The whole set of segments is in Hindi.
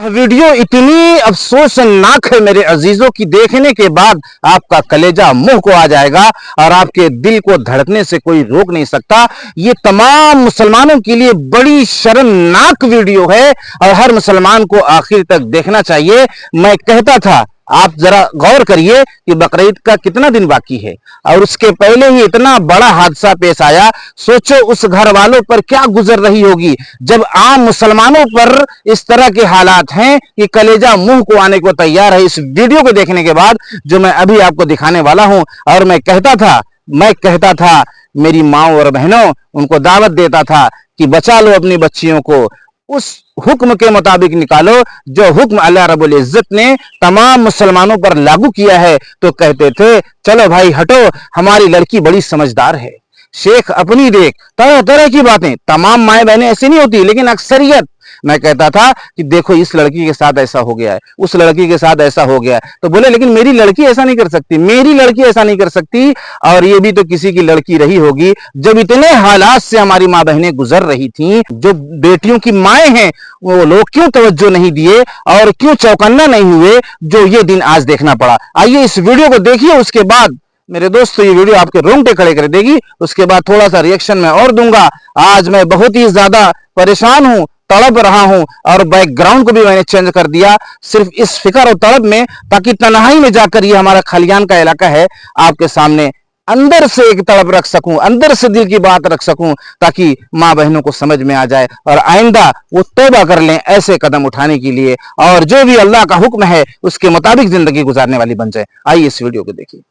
वीडियो इतनी अफसोसनाक है मेरे अजीजों की, देखने के बाद आपका कलेजा मुंह को आ जाएगा और आपके दिल को धड़कने से कोई रोक नहीं सकता। ये तमाम मुसलमानों के लिए बड़ी शर्मनाक वीडियो है और हर मुसलमान को आखिर तक देखना चाहिए। मैं कहता था आप जरा गौर करिए कि बकरीद का कितना दिन बाकी है और उसके पहले ही इतना बड़ा हादसा पेश आया। सोचो उस घर वालों पर क्या गुजर रही होगी जब आम मुसलमानों पर इस तरह के हालात हैं कि कलेजा मुंह को आने को तैयार है इस वीडियो को देखने के बाद जो मैं अभी आपको दिखाने वाला हूं। और मैं कहता था मेरी माओ और बहनों, उनको दावत देता था कि बचा लो अपनी बच्चियों को, उस हुक्म के मुताबिक निकालो जो हुक्म अल्लाह रब्बुल इज्जत ने तमाम मुसलमानों पर लागू किया है। तो कहते थे चलो भाई हटो, हमारी लड़की बड़ी समझदार है, शेख अपनी देख, तरह तरह की बातें। तमाम माए बहनें ऐसी नहीं होती, लेकिन अक्सरियत। मैं कहता था कि देखो इस लड़की के साथ ऐसा हो गया है, उस लड़की के साथ ऐसा हो गया है, तो बोले लेकिन मेरी लड़की ऐसा नहीं कर सकती, मेरी लड़की ऐसा नहीं कर सकती। और ये भी तो किसी की लड़की रही होगी। जब इतने हालात से हमारी माँ बहनें गुजर रही थीं, जो बेटियों की माए हैं, वो लोग क्यों तवज्जो नहीं दिए और क्यों चौकन्ना नहीं हुए जो ये दिन आज देखना पड़ा। आइए इस वीडियो को देखिए, उसके बाद मेरे दोस्तों ये वीडियो आपके रोंगटे खड़े कर देगी। उसके बाद थोड़ा सा रिएक्शन मैं और दूंगा। आज मैं बहुत ही ज्यादा परेशान हूं, तड़प रहा हूं और बैकग्राउंड को भी मैंने चेंज कर दिया सिर्फ इस फिक्र और तड़प में, ताकि तन्हाई में जाकर ये हमारा खलियान का इलाका है आपके सामने अंदर से एक तड़प रख सकूं, अंदर से दिल की बात रख सकूं, ताकि माँ बहनों को समझ में आ जाए और आइंदा वो तौबा कर लें ऐसे कदम उठाने के लिए और जो भी अल्लाह का हुक्म है उसके मुताबिक जिंदगी गुजारने वाली बन जाए। आइए इस वीडियो को देखिए।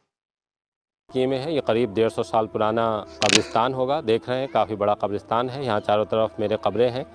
में है ये करीब 150 साल पुराना कब्रिस्तान होगा। देख रहे हैं काफ़ी बड़ा कब्रिस्तान है। यहाँ चारों तरफ मेरे कब्रें हैं।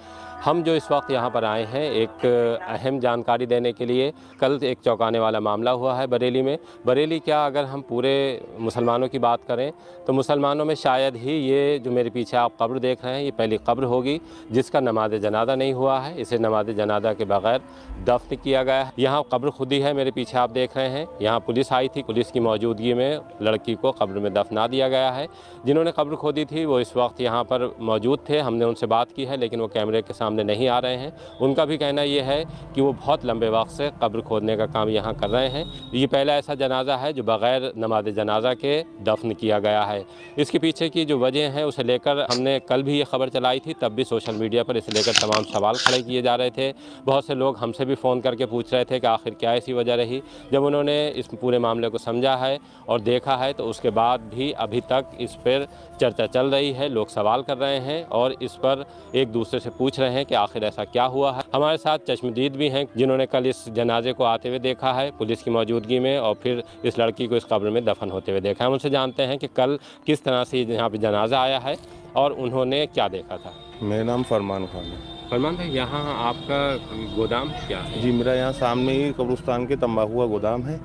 हम जो इस वक्त यहाँ पर आए हैं एक अहम जानकारी देने के लिए। कल एक चौंकाने वाला मामला हुआ है बरेली में। बरेली क्या, अगर हम पूरे मुसलमानों की बात करें तो मुसलमानों में शायद ही ये जो मेरे पीछे आप कब्र देख रहे हैं ये पहली कब्र होगी जिसका नमाज जनाजा नहीं हुआ है। इसे नमाज जनाजा के बगैर दफन किया गया है। यहाँ कब्र खुद ही है, मेरे पीछे आप देख रहे हैं। यहाँ पुलिस आई थी, पुलिस की मौजूदगी में लड़की को कब्र में दफना दिया गया है। जिन्होंने कब्र खोदी थी वो इस वक्त यहाँ पर मौजूद थे। हमने उनसे बात की है लेकिन वो कैमरे के सामने नहीं आ रहे हैं। उनका भी कहना ये है कि वो बहुत लंबे वक्त से कब्र खोदने का काम यहाँ कर रहे हैं। ये पहला ऐसा जनाजा है जो बग़ैर नमाज जनाजा के दफन किया गया है। इसके पीछे की जो वजह है उसे लेकर हमने कल भी ये खबर चलाई थी, तब भी सोशल मीडिया पर इसे लेकर तमाम सवाल खड़े किए जा रहे थे। बहुत से लोग हमसे भी फ़ोन करके पूछ रहे थे कि आखिर क्या ऐसी वजह रही। जब उन्होंने इस पूरे मामले को समझा है और देखा है तो उसके बाद भी अभी तक इस पर चर्चा चल रही है। लोग सवाल कर रहे हैं और इस पर एक दूसरे से पूछ रहे हैं कि आखिर ऐसा क्या हुआ है। हमारे साथ चश्मदीद भी हैं जिन्होंने कल इस जनाजे को आते हुए देखा है पुलिस की मौजूदगी में और फिर इस लड़की को इस कब्र में दफन होते हुए देखा है। उनसे जानते हैं कि कल किस तरह से यहाँ पर जनाजा आया है और उन्होंने क्या देखा था। मेरा नाम फरमान खान है। फरमान भाई, यहाँ आपका गोदाम क्या है? जी, मेरा यहाँ सामने ही कब्रिस्तान के तंबाकू का गोदाम है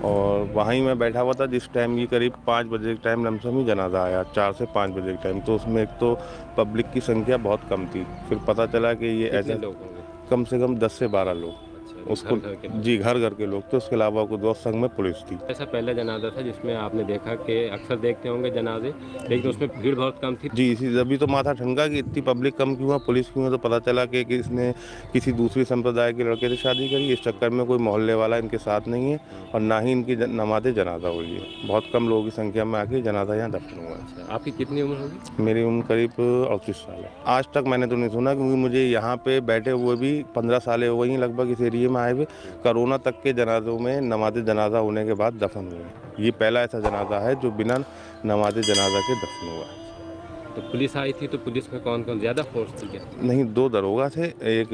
और वहाँ ही मैं बैठा हुआ था जिस टाइम ये करीब 5 बजे के टाइम लमसम ही जनाजा आया, 4 से 5 बजे के टाइम। तो उसमें एक तो पब्लिक की संख्या बहुत कम थी। फिर पता चला कि ये ऐसे लोग होंगे, कम से कम 10 से 12 लोग उसको जी घर के लोग थे। उसके अलावा कुछ दोस्त संग में पुलिस थी। ऐसा पहला जनाजा था जिसमें आपने देखा कि अक्सर देखते होंगे जनाजे, लेकिन उसमें भीड़ बहुत कम थी। जी, इसी अभी तो माथा ठनका कि इतनी पब्लिक कम क्यों है, पुलिस क्यों है। तो पता चला कि इसने किसी दूसरी संप्रदाय के लड़के से शादी करी। इस चक्कर में कोई मोहल्ले वाला इनके साथ नहीं है और ना ही इनकी नमाज जनाजा हुई है। बहुत कम लोगों की संख्या में आके जनाजा यहाँ दफन हुआ है। आपकी कितनी उम्र होगी? मेरी उम्र करीब 38 साल है। आज तक मैंने तो नहीं सुना, क्योंकि मुझे यहाँ पे बैठे हुए भी 15 साल हो गई लगभग इस एरिए में आए हुए। कोरोना तक के जनाजों में नमाज जनाजा होने के बाद दफन हुए। ये पहला ऐसा जनाजा है जो बिना नमाज जनाजा के दफन हुआ है। तो पुलिस आई थी, तो पुलिस में कौन कौन ज़्यादा फोर्स थी क्या? नहीं, 2 दरोगा थे, एक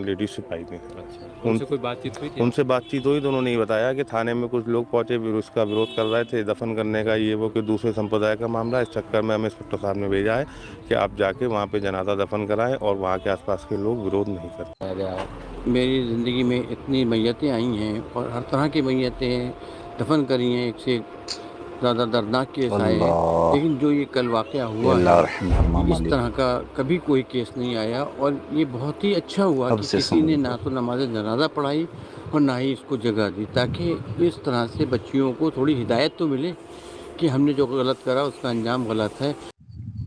लेडीज सिपाही थी। अच्छा, उनसे कोई बातचीत हुई थी? उनसे बातचीत हुई तो उन्होंने ये बताया कि थाने में कुछ लोग पहुंचे, उसका विरोध कर रहे थे दफन करने का, ये वो कि दूसरे संप्रदाय का मामला। इस चक्कर में हमें इंस्पेक्टर साहब ने भेजा है कि आप जाके वहाँ पे जनाजा दफन कराएं और वहाँ के आसपास के लोग विरोध नहीं करते। मेरी ज़िंदगी में इतनी मैयतें आई हैं और हर तरह की मैयतें दफन करी हैं, एक से ज़्यादा दर्दनाक केस आए हैं, लेकिन जो ये कल वाक़या हुआ है इस तरह का कभी कोई केस नहीं आया। और ये बहुत ही अच्छा हुआ कि किसी ने ना तो नमाज जनाजा पढ़ाई और ना ही इसको जगह दी, ताकि इस तरह से बच्चियों को थोड़ी हिदायत तो मिले कि हमने जो गलत करा उसका अंजाम गलत है।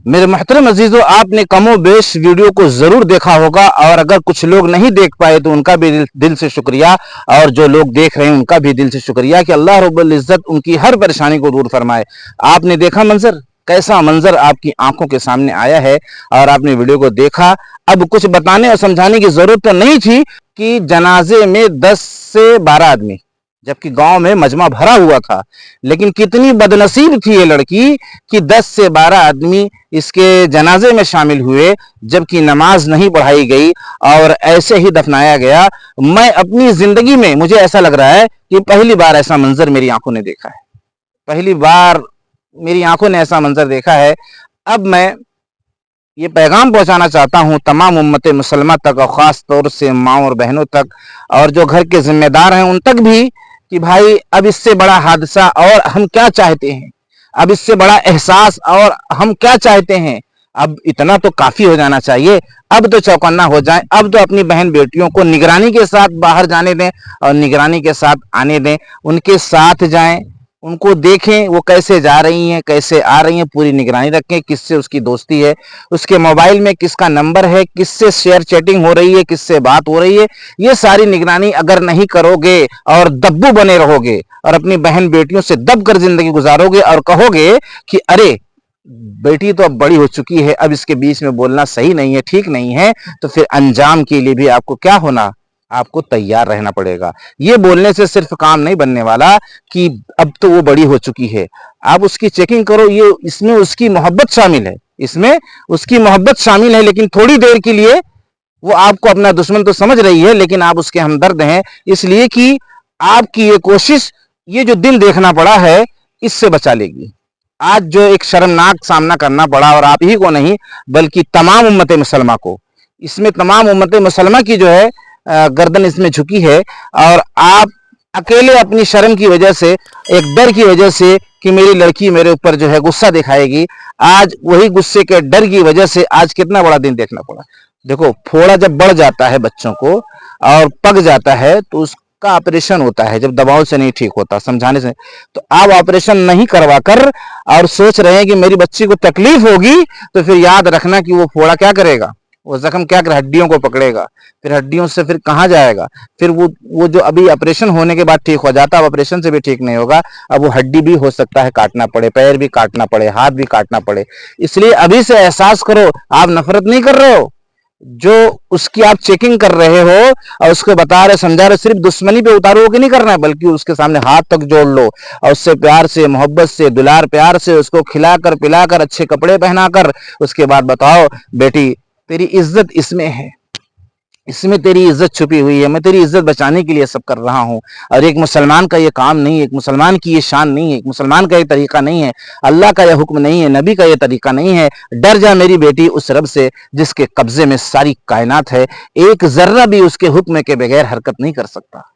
मेरे मोहतरम अजीजों, आपने कमो बेश वीडियो को जरूर देखा होगा, और अगर कुछ लोग नहीं देख पाए तो उनका भी दिल से शुक्रिया, और जो लोग देख रहे हैं उनका भी दिल से शुक्रिया कि अल्लाह रब्बुल इज्जत उनकी हर परेशानी को दूर फरमाए। आपने देखा मंजर, कैसा मंजर आपकी आंखों के सामने आया है, और आपने वीडियो को देखा। अब कुछ बताने और समझाने की जरूरत तो नहीं थी कि जनाजे में 10 से 12 आदमी, जबकि गांव में मजमा भरा हुआ था, लेकिन कितनी बदनसीब थी ये लड़की कि 10 से 12 आदमी इसके जनाजे में शामिल हुए, जबकि नमाज नहीं पढ़ाई गई और ऐसे ही दफनाया गया। मैं अपनी जिंदगी में, मुझे ऐसा लग रहा है कि पहली बार ऐसा मंजर मेरी आंखों ने देखा है, पहली बार मेरी आंखों ने ऐसा मंजर देखा है। अब मैं ये पैगाम पहुंचाना चाहता हूं तमाम उम्मत मुसलमान तक, और ख़ास तौर से माँ और बहनों तक, और जो घर के जिम्मेदार हैं उन तक भी, कि भाई अब इससे बड़ा हादसा और हम क्या चाहते हैं, अब इससे बड़ा एहसास और हम क्या चाहते हैं। अब इतना तो काफ़ी हो जाना चाहिए, अब तो चौकन्ना हो जाएं, अब तो अपनी बहन बेटियों को निगरानी के साथ बाहर जाने दें और निगरानी के साथ आने दें, उनके साथ जाएं, उनको देखें वो कैसे जा रही हैं, कैसे आ रही हैं, पूरी निगरानी रखें, किससे उसकी दोस्ती है, उसके मोबाइल में किसका नंबर है, किससे शेयर चैटिंग हो रही है, किससे बात हो रही है। ये सारी निगरानी अगर नहीं करोगे और दब्बू बने रहोगे और अपनी बहन बेटियों से दब कर जिंदगी गुजारोगे और कहोगे कि अरे बेटी तो अब बड़ी हो चुकी है, अब इसके बीच में बोलना सही नहीं है, ठीक नहीं है, तो फिर अंजाम के लिए भी आपको क्या होना, आपको तैयार रहना पड़ेगा। ये बोलने से सिर्फ काम नहीं बनने वाला कि अब तो वो बड़ी हो चुकी है, आप उसकी चेकिंग करो, ये इसमें उसकी मोहब्बत शामिल है, इसमें उसकी मोहब्बत शामिल है, लेकिन थोड़ी देर के लिए वो आपको अपना दुश्मन तो समझ रही है, लेकिन आप उसके हमदर्द हैं, इसलिए कि आपकी ये कोशिश, ये जो दिन देखना पड़ा है, इससे बचा लेगी। आज जो एक शर्मनाक सामना करना पड़ा, और आप ही को नहीं बल्कि तमाम उम्मत मुसलमा को, इसमें तमाम उम्मत मुसलमा की जो है गर्दन इसमें झुकी है, और आप अकेले अपनी शर्म की वजह से, एक डर की वजह से कि मेरी लड़की मेरे ऊपर जो है गुस्सा दिखाएगी, आज वही गुस्से के डर की वजह से आज कितना बड़ा दिन देखना पड़ा। देखो, फोड़ा जब बढ़ जाता है बच्चों को और पक जाता है तो उसका ऑपरेशन होता है, जब दबाव से नहीं ठीक होता, समझाने से। तो आप ऑपरेशन नहीं करवा कर और सोच रहे हैं कि मेरी बच्ची को तकलीफ होगी, तो फिर याद रखना कि वो फोड़ा क्या करेगा, वो जख्म क्या कर हड्डियों को पकड़ेगा, फिर हड्डियों से फिर कहाँ जाएगा, फिर वो जो अभी ऑपरेशन होने के बाद ठीक हो जाता है, अब ऑपरेशन से भी ठीक नहीं होगा, अब वो हड्डी भी हो सकता है काटना पड़े, पैर भी काटना पड़े, हाथ भी काटना पड़े। इसलिए अभी से एहसास करो, आप नफरत नहीं कर रहे हो, जो उसकी आप चेकिंग कर रहे हो और उसको बता रहे, समझा रहे, सिर्फ दुश्मनी पे उतारो कि नहीं करना है, बल्कि उसके सामने हाथ तक जोड़ लो और उससे प्यार से, मोहब्बत से, दुलार प्यार से उसको खिलाकर पिलाकर अच्छे कपड़े पहनाकर उसके बाद बताओ, बेटी तेरी इज्जत इसमें है, इसमें तेरी इज्जत छुपी हुई है, मैं तेरी इज्जत बचाने के लिए सब कर रहा हूँ। और एक मुसलमान का ये काम नहीं है, एक मुसलमान की ये शान नहीं है, एक मुसलमान का ये तरीका नहीं है, अल्लाह का ये हुक्म नहीं है, नबी का ये तरीका नहीं है। डर जा मेरी बेटी उस रब से जिसके कब्जे में सारी कायनात है, एक जर्रा भी उसके हुक्म के बगैर हरकत नहीं कर सकता,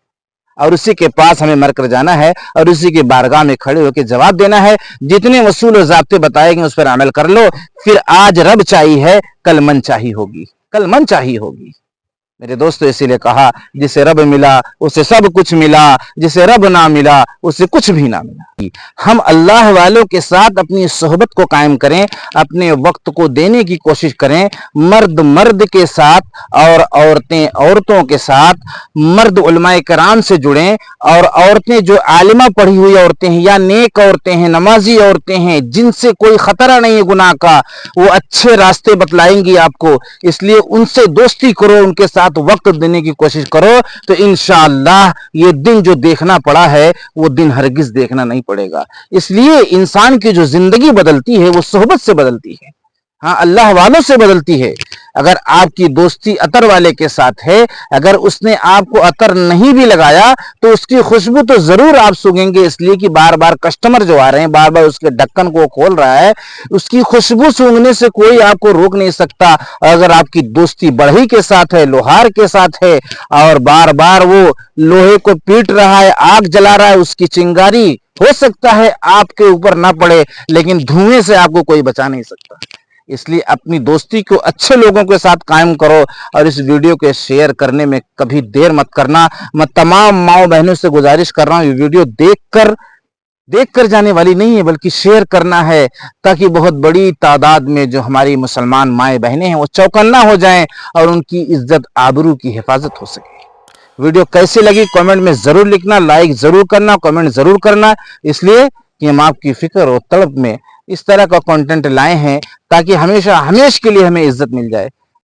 और उसी के पास हमें मर कर जाना है और उसी की बारगाह में खड़े होकर जवाब देना है। जितने वसूल और ज़ाब्ते बताए गए उस पर अमल कर लो, फिर आज रब चाहिए है, कल मन चाहिए होगी, कल मन चाहिए होगी। मेरे दोस्तों, इसीलिए कहा जिसे रब मिला उसे सब कुछ मिला, जिसे रब ना मिला उसे कुछ भी ना मिला। हम अल्लाह वालों के साथ अपनी सोहबत को कायम करें, अपने वक्त को देने की कोशिश करें, मर्द मर्द के साथ और औरतें औरतों के साथ, मर्द उलमाए कराम से जुड़ें और औरतें जो आलिमा पढ़ी हुई औरतें हैं या नेक औरतें हैं, नमाजी औरतें हैं, जिनसे कोई खतरा नहीं है गुनाह का, वो अच्छे रास्ते बतलाएंगी आपको, इसलिए उनसे दोस्ती करो, उनके साथ वक्त देने की कोशिश करो, तो इंशाअल्लाह ये दिन जो देखना पड़ा है वो दिन हरगिज देखना नहीं पड़ेगा। इसलिए इंसान की जो जिंदगी बदलती है वो सोहबत से बदलती है, हाँ, अल्लाह वालों से बदलती है। अगर आपकी दोस्ती अतर वाले के साथ है, अगर उसने आपको अतर नहीं भी लगाया तो उसकी खुशबू तो जरूर आप सूंघेंगे, इसलिए कि बार बार कस्टमर जो आ रहे हैं, बार बार उसके ढक्कन को खोल रहा है, उसकी खुशबू सूंघने से कोई आपको रोक नहीं सकता। अगर आपकी दोस्ती बढ़ई के साथ है, लोहार के साथ है, और बार बार वो लोहे को पीट रहा है, आग जला रहा है, उसकी चिंगारी हो सकता है आपके ऊपर ना पड़े, लेकिन धुएं से आपको कोई बचा नहीं सकता। इसलिए अपनी दोस्ती को अच्छे लोगों के साथ कायम करो, और इस वीडियो के शेयर करने में कभी देर मत करना। मैं तमाम माओ बहनों से गुजारिश कर रहा हूँ, ये वीडियो देखकर देख कर जाने वाली नहीं है, बल्कि शेयर करना है, ताकि बहुत बड़ी तादाद में जो हमारी मुसलमान माएँ बहनें हैं वो चौकन्ना हो जाएं और उनकी इज्जत आबरू की हिफाजत हो सके। वीडियो कैसी लगी कमेंट में जरूर लिखना, लाइक जरूर करना, कमेंट जरूर करना, इसलिए कि हम आपकी फिक्र और तलब में इस तरह का कंटेंट लाए हैं ताकि हमेशा हमेशा के लिए हमें इज्जत मिल जाए।